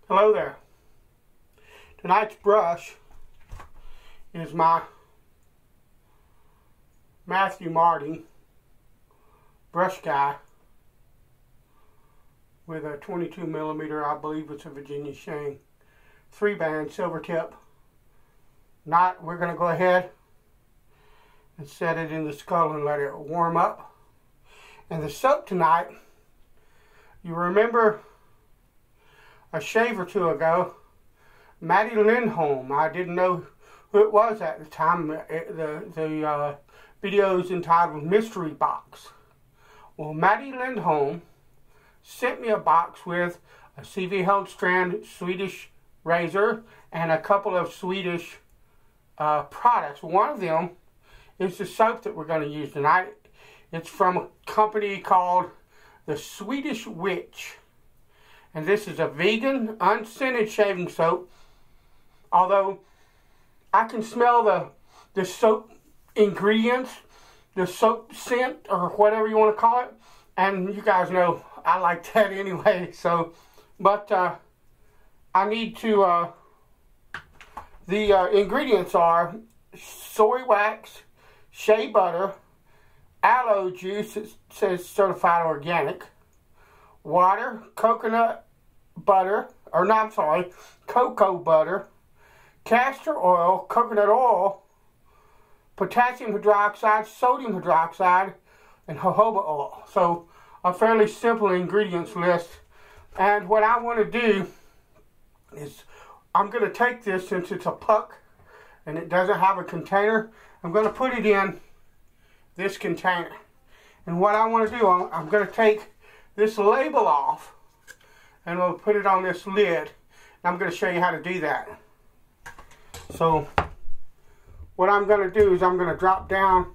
Hello there. Tonight's brush is my Matthew Martin brush guy with a 22mm, I believe it's a Virginia Shane, 3-band silver tip knot. We're going to go ahead and set it in the skull and let it warm up. And the soap tonight, you remember a shave or two ago, Maddie Lindholm. I didn't know who it was at the time. The video is entitled Mystery Box. Well, Maddie Lindholm sent me a box with a CV Held-Strand Swedish razor and a couple of Swedish products. One of them is the soap that we're going to use tonight. It's from a company called the Swedish Witch. And this is a vegan, unscented shaving soap. Although I can smell the soap ingredients, the soap scent, or whatever you want to call it. And you guys know I like that anyway. So, but I need to, the ingredients are soy wax, shea butter, aloe juice, it says certified organic, water, coconut butter, or no, I'm sorry, cocoa butter, castor oil, coconut oil, potassium hydroxide, sodium hydroxide, and jojoba oil. So a fairly simple ingredients list. And what I want to do is I'm going to take this, since it's a puck and it doesn't have a container, I'm going to put it in this container. And what I want to do, I'm going to take this label off and we'll put it on this lid. I'm going to show you how to do that. So what I'm going to do is I'm going to drop down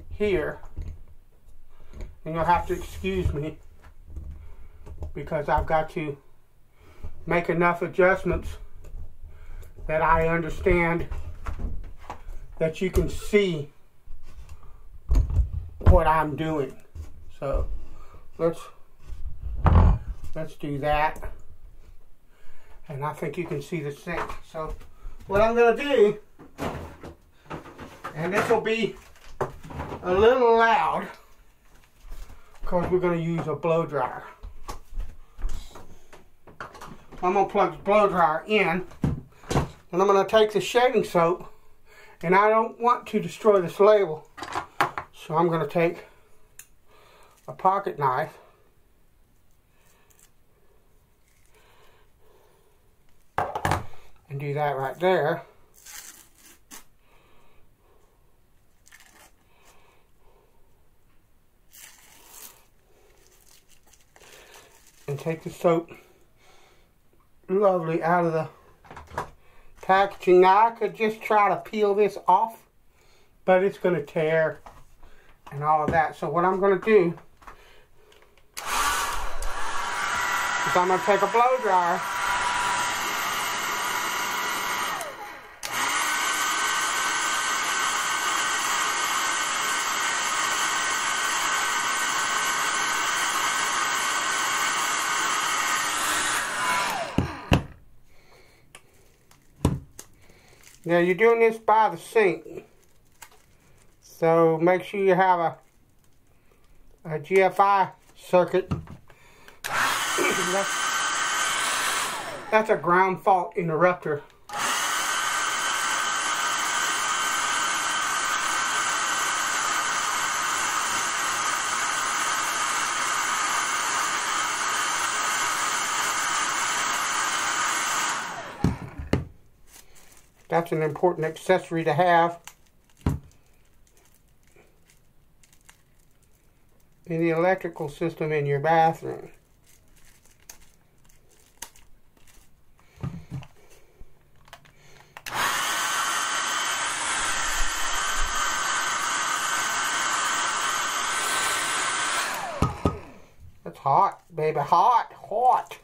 here, and you'll have to excuse me because I've got to make enough adjustments that I understand that you can see what I'm doing. So let's do that, and I think you can see the sink. So what I'm going to do, and this will be a little loud because we're going to use a blow dryer. I'm going to plug the blow dryer in, and I'm going to take the shaving soap, and I don't want to destroy this label, so I'm going to take a pocket knife and do that right there. And take the soap lovely out of the packaging. Now I could just try to peel this off, but it's going to tear and all of that. So what I'm going to do is I'm going to take a blow dryer Now you're doing this by the sink, so make sure you have a GFI circuit. That's a ground fault interrupter. That's an important accessory to have in the electrical system in your bathroom. It's hot, baby, hot, hot.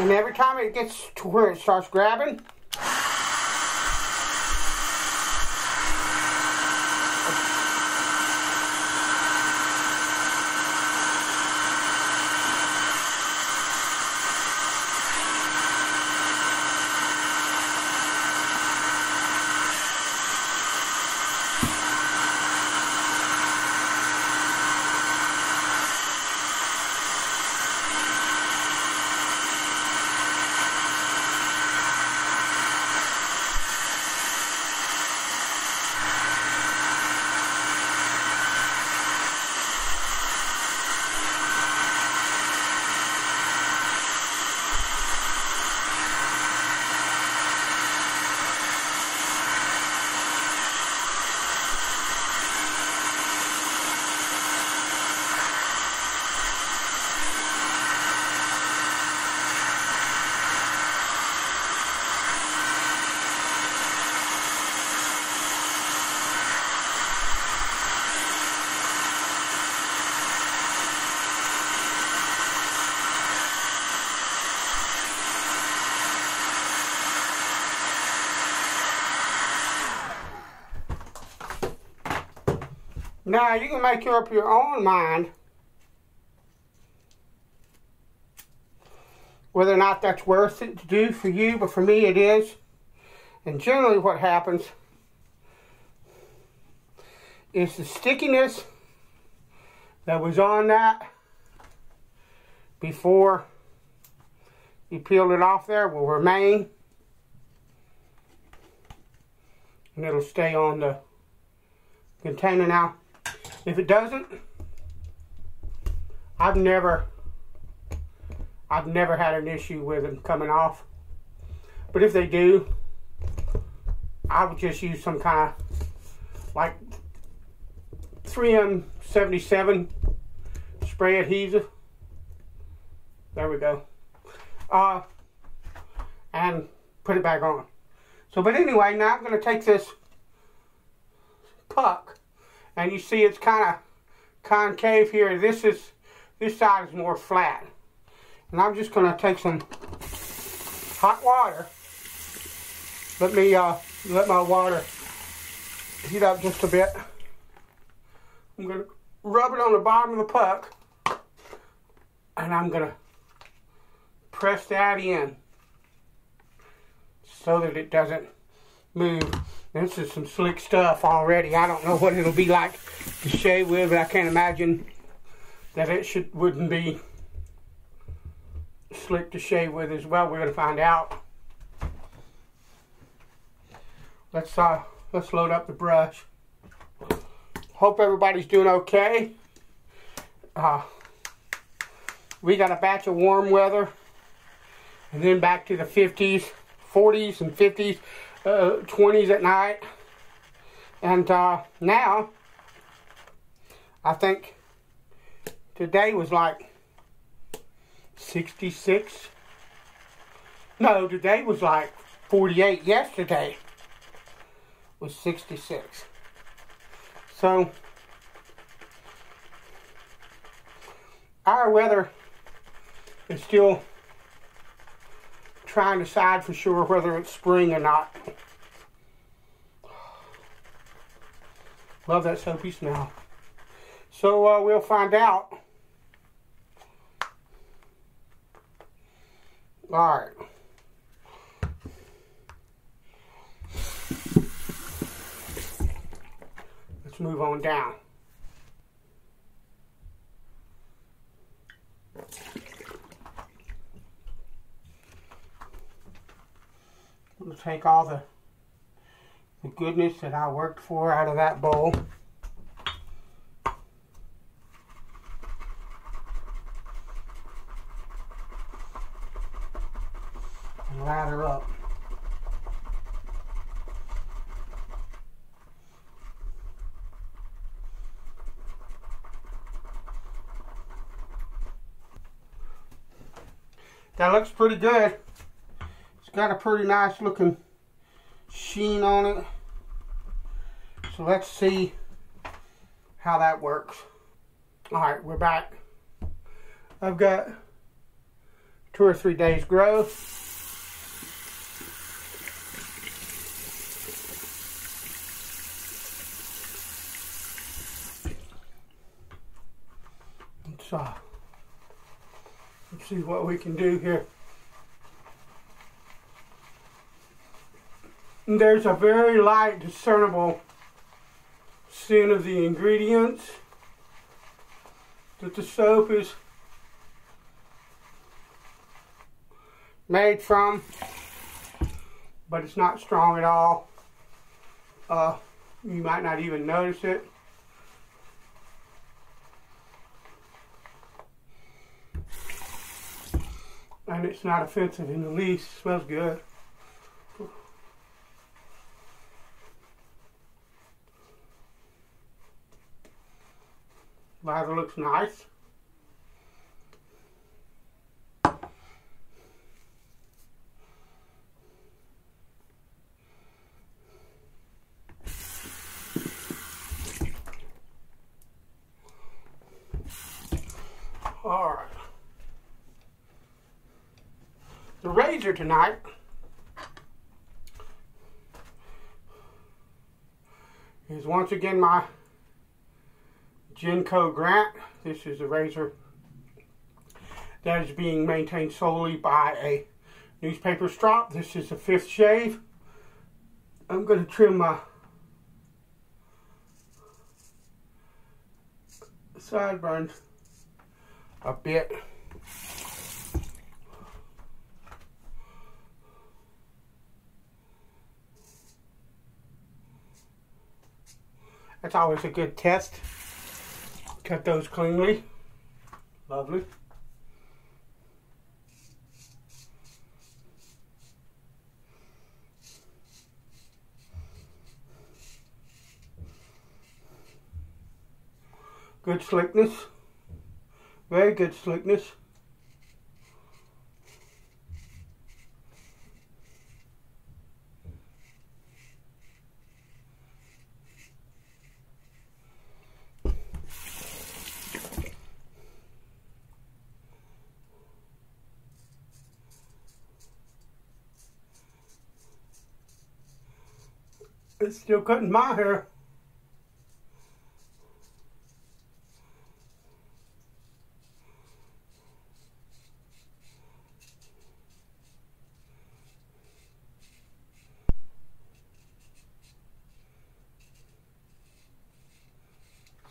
And every time it gets to where it starts grabbing, now you can make up your own mind whether or not that's worth it to do for you, but for me it is. And generally what happens is the stickiness that was on that before you peeled it off there will remain, and it'll stay on the container. Now, if it doesn't, I've never had an issue with them coming off. But if they do, I would just use some kind of like 3M77 spray adhesive. There we go. And put it back on. So, but anyway, now I'm going to take this puck, and you see it's kind of concave here. This side is more flat, and I'm just going to take some hot water. Let my water heat up just a bit. I'm going to rub it on the bottom of the puck, and I'm going to press that in so that it doesn't move. This is some slick stuff already. I don't know what it'll be like to shave with, but I can't imagine that it wouldn't be slick to shave with as well. We're going to find out. Let's load up the brush. Hope everybody's doing okay. We got a batch of warm weather, and then back to the 50s, 40s and 50s, 20s at night. And now, I think today was like 66. No, today was like 48. Yesterday was 66. So, our weather is still trying to decide for sure whether it's spring or not. Love that soapy smell. So we'll find out. Alright. Let's move on down. We'll take all the goodness that I worked for out of that bowl. And lather up. That looks pretty good. It's got a pretty nice looking sheen on it. So let's see how that works. Alright, we're back. I've got 2 or 3 days growth. Let's see what we can do here. And there's a very light discernible scent of the ingredients that the soap is made from, but it's not strong at all. You might not even notice it. And it's not offensive in the least. It smells good. Lather looks nice. All right. The razor tonight is once again my Genco Grant. This is a razor that is being maintained solely by a newspaper strop. This is the 5th shave. I'm going to trim my sideburns a bit. That's always a good test. Cut those cleanly. Lovely. Good slickness. Very good slickness. It's still cutting my hair.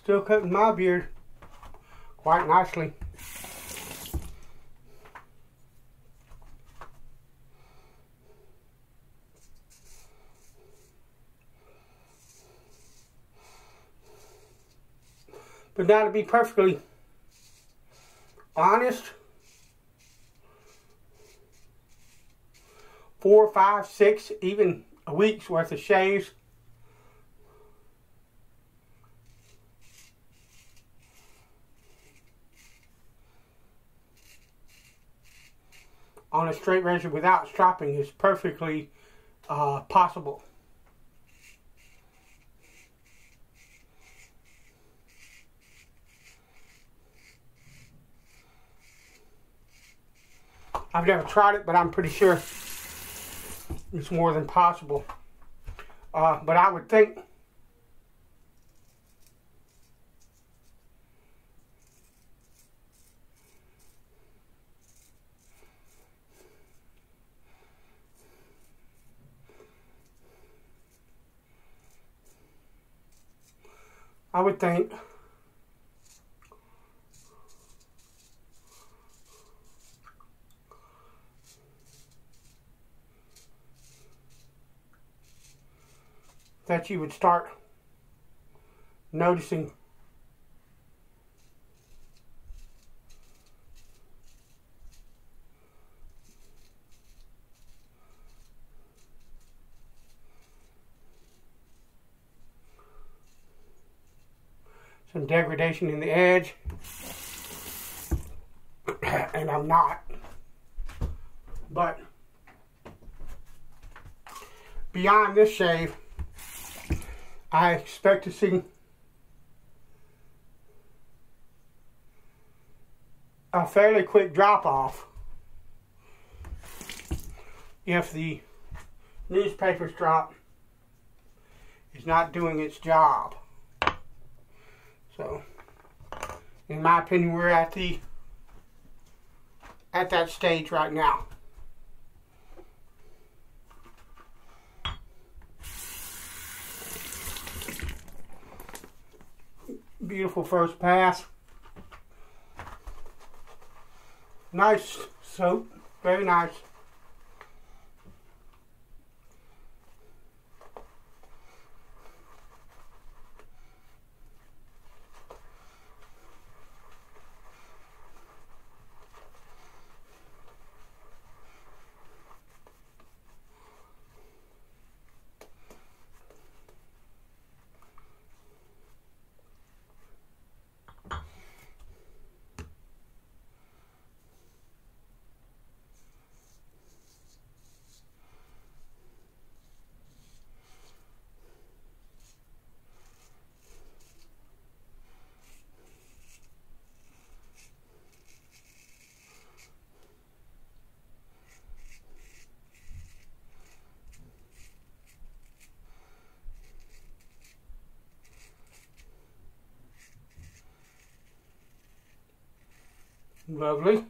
Still cutting my beard quite nicely. But now, to be perfectly honest, 4, 5, 6, even a week's worth of shaves on a straight razor without stropping is perfectly possible. I've never tried it, but I'm pretty sure it's more than possible. But I would think that you would start noticing some degradation in the edge, and I'm not. But beyond this shave, I expect to see a fairly quick drop off if the newspaper strop is not doing its job. So, in my opinion, we're at that stage right now. Beautiful first pass. Nice soap, very nice. Lovely.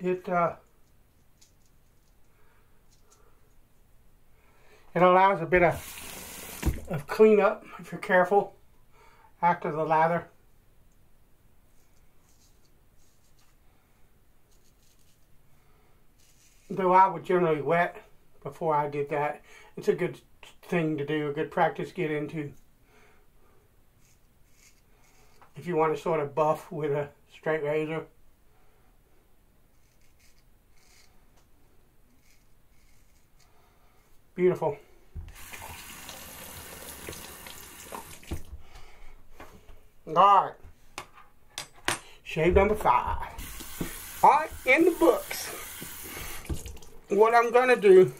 It allows a bit of cleanup if you're careful after the lather. Though I would generally wet before I did that. It's a good thing to do, a good practice to get into if you want to sort of buff with a straight razor. Beautiful. Alright. Shave number 5. Alright, in the books. What I'm going to do,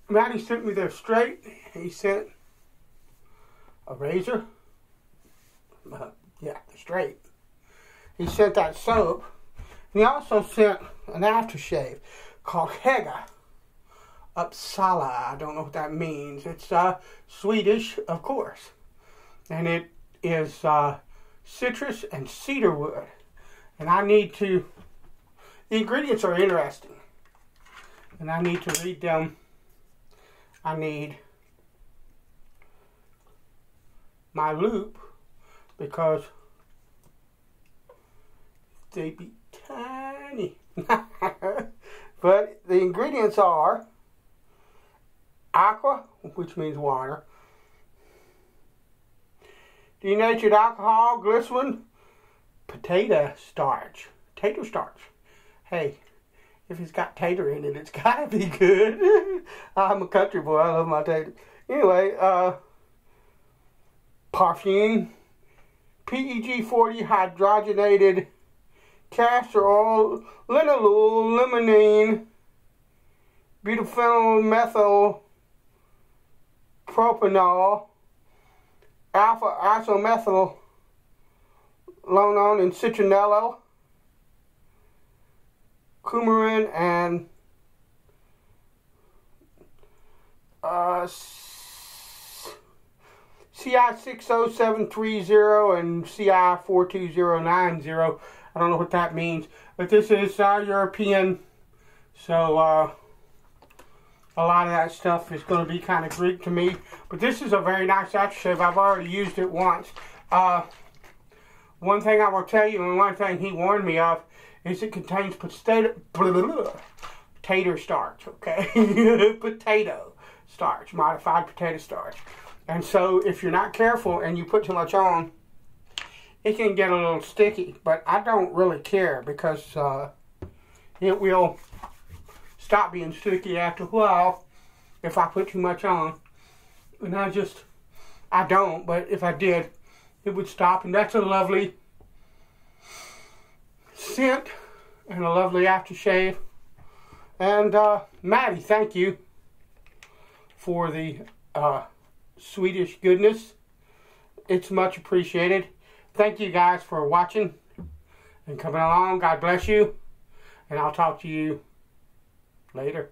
Matty sent me their straight. He sent a razor. Yeah, the straight. He sent that soap. And he also sent an aftershave called Hega Uppsala. I don't know what that means. It's Swedish, of course. And it is citrus and cedar wood. And I need to, the ingredients are interesting. And I need to read them. I need my loop because they be tiny. But the ingredients are aqua, which means water, denatured alcohol, glycerin, potato starch. Tater starch. Hey, if it's got tater in it, it's gotta be good. I'm a country boy. I love my tater. Anyway, perfume, PEG 40 hydrogenated castor oil, linalool, limonene, butyphenyl methyl propanol, alpha isomethyl lonone and citronella, coumarin, and CI 60730 and CI 42090. I don't know what that means, but this is European, so a lot of that stuff is going to be kind of Greek to me. But this is a very nice aftershave. I've already used it once. One thing I will tell you, and one thing he warned me of, is it contains potato starch, okay? Potato starch, modified potato starch. And so if you're not careful and you put too much on, it can get a little sticky. But I don't really care because it will stop being sticky after a while if I put too much on. And I don't, but if I did, it would stop. And that's a lovely scent and a lovely aftershave. And Maddie, thank you for the Swedish goodness. It's much appreciated. Thank you guys for watching and coming along. God bless you. And I'll talk to you later.